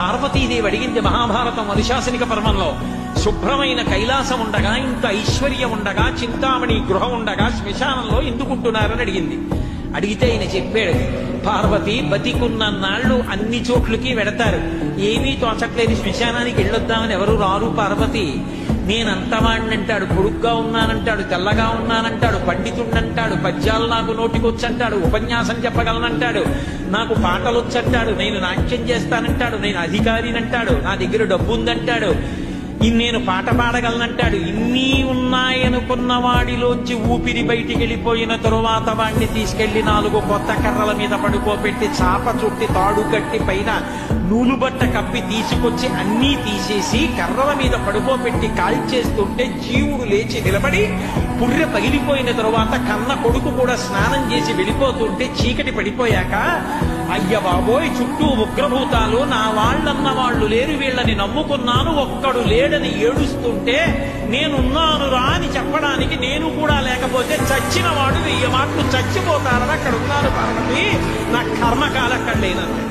పార్వతీదేవి అడిగింది మహాభారతం అనుశాసనిక పర్వంలో, శుభ్రమైన కైలాసం ఉండగా, ఇంత ఐశ్వర్యం ఉండగా, చింతామణి గృహం ఉండగా శ్మశానంలో ఎందుకుంటున్నారని అడిగింది. అడిగితే ఆయన చెప్పాడు, పార్వతి బతికున్న నాళ్ళు అన్ని చోట్లకి వెడతారు, ఏమీ తోచట్లేదు, శ్మశానానికి వెళ్ళొద్దామని ఎవరు రారు పార్వతి. నేనంతవాణ్ణంటాడు, పొడుగ్గా ఉన్నానంటాడు, తెల్లగా ఉన్నానంటాడు, పండితుణ్ణంటాడు, పద్యాలు నాకు నోటికొచ్చంటాడు, ఉపన్యాసం చెప్పగలనంటాడు, నాకు పాటలొచ్చంటాడు, నేను నాట్యం చేస్తానంటాడు, నేను అధికారినంటాడు, నా దగ్గర డబ్బు ఉందంటాడు, నేను పాట పాడగలనంటాడు. ఇన్ని ఉన్నాయనుకున్న వాడిలోంచి ఊపిరి బయటికి వెళ్ళిపోయిన తరువాత వాడిని తీసుకెళ్లి 4 కొత్త కర్రల మీద పడుకోబెట్టి చాప చుట్టి తాడు కట్టి పైన నూలుబట్ట కప్పి తీసుకొచ్చి అన్నీ తీసేసి కర్రల మీద పడుకోబెట్టి కాల్చేస్తుంటే జీవుడు లేచి నిలబడి పుర్రె పగిలిపోయిన తరువాత కన్న కొడుకు కూడా స్నానం చేసి వెళ్ళిపోతుంటే చీకటి పడిపోయాక, అయ్య బాబోయ్ చుట్టూ ఉగ్రభూతాలు, నా వాళ్ళన్న వాళ్ళు లేరు, వీళ్ళని నమ్ముకున్నాను, ఒక్కడు లేడని ఏడుస్తుంటే నేనున్నాను రా అని చెప్పడానికి నేను కూడా లేకపోతే చచ్చిన వాడు 1000 మాటలు చచ్చిపోతారని అక్కడ ఉన్నాను పార్వతి, నా కర్మకాలక్కడ లేనన్నాడు.